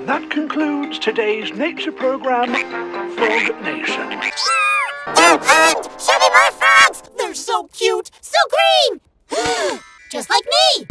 that concludes today's nature program, Frog Nation. Show me more frogs! They're so cute, so green! Just like me!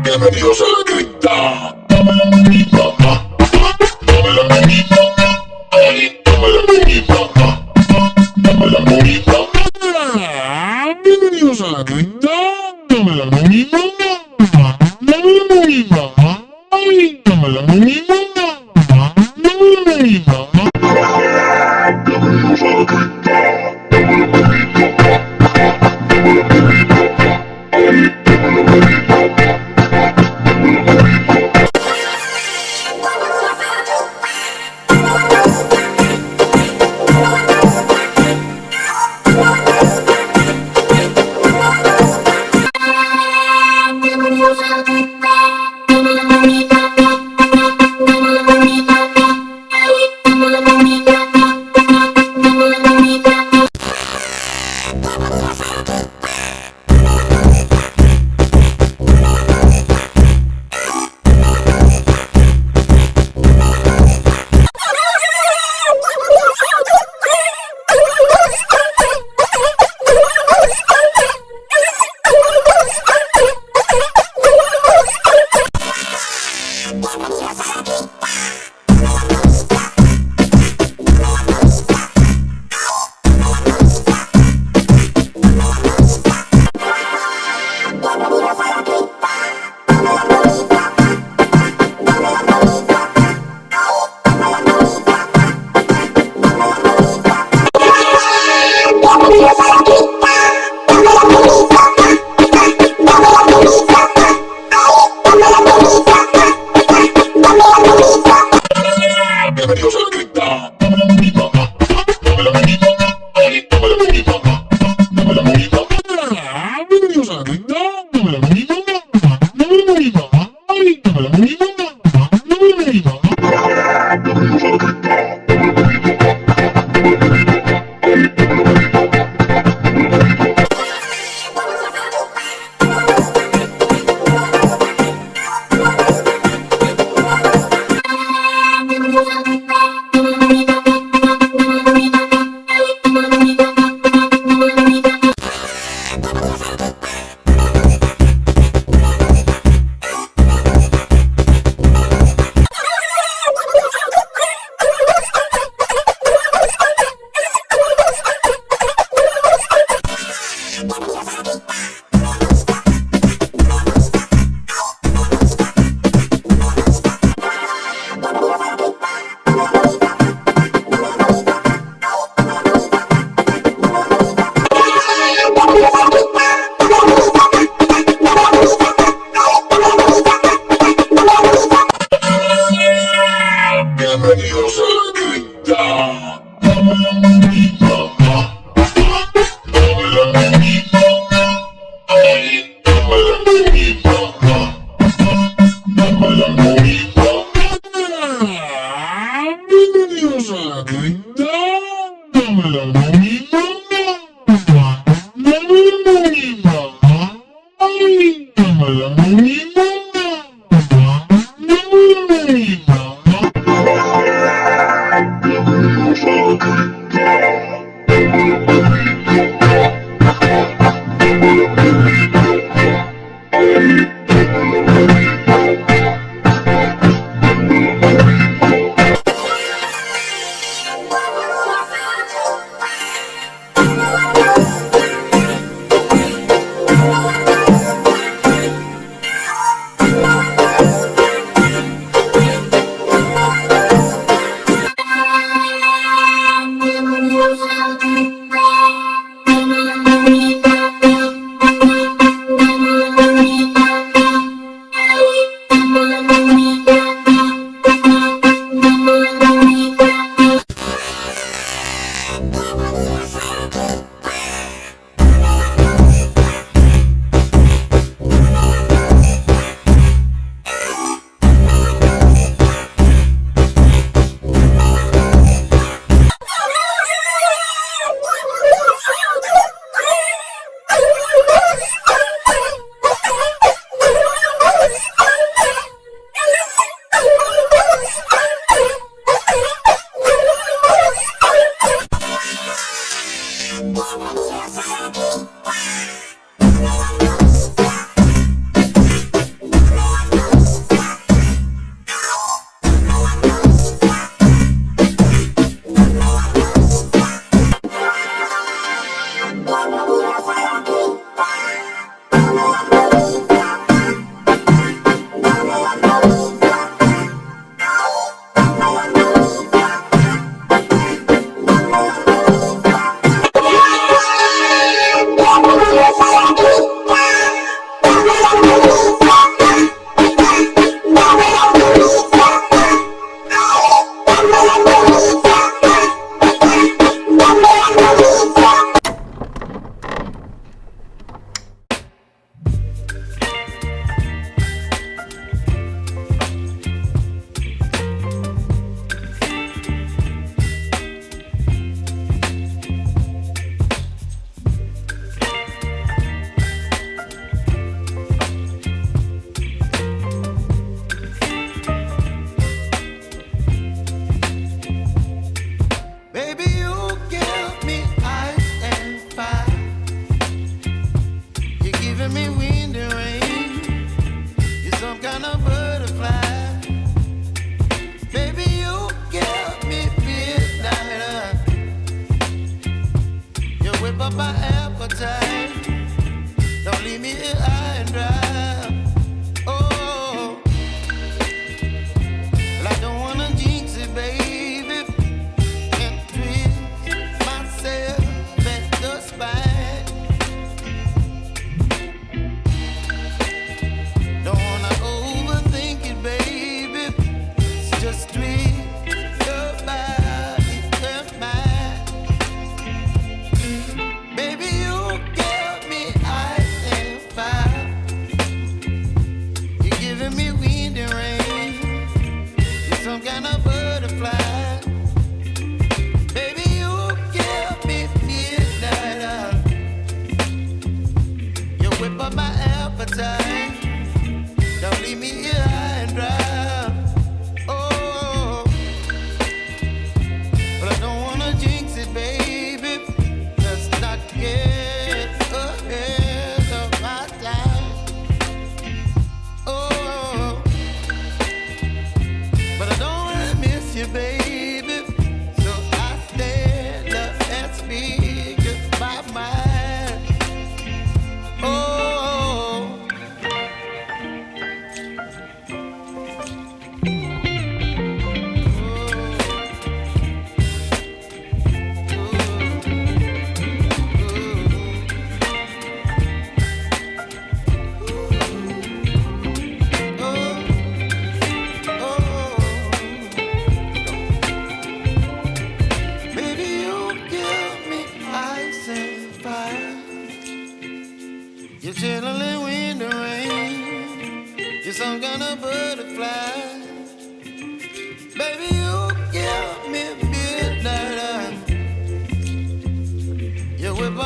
Bienvenidos a la cripta. Dame la monita, dame la monita, ay, dame la monita, dame la monita. Bienvenidos a la cripta. Dame la monita, dame la monita, ay, dame la monita, dame la monita. Bienvenidos a la cripta. Dame la monita, dame la monita, ay, dame la monita. Bienvenidos a la cripta. Dame la monita, dame la monita, ay, dame la monita, dame la monita. Bienvenidos a la cripta. Dame la monita, dame la monita, ay, dame la monita, dame la monita. Bienvenidos a la cripta. Dame la monita, dame la monita, ay, dame la monita, dame la monita. Bienvenidos a la cripta. Dame la monita, dame la monita, ay, dame la monita, dame la monita. Bienvenidos a la cripta. Dame la monita, dame la monita, ay,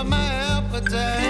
my appetite.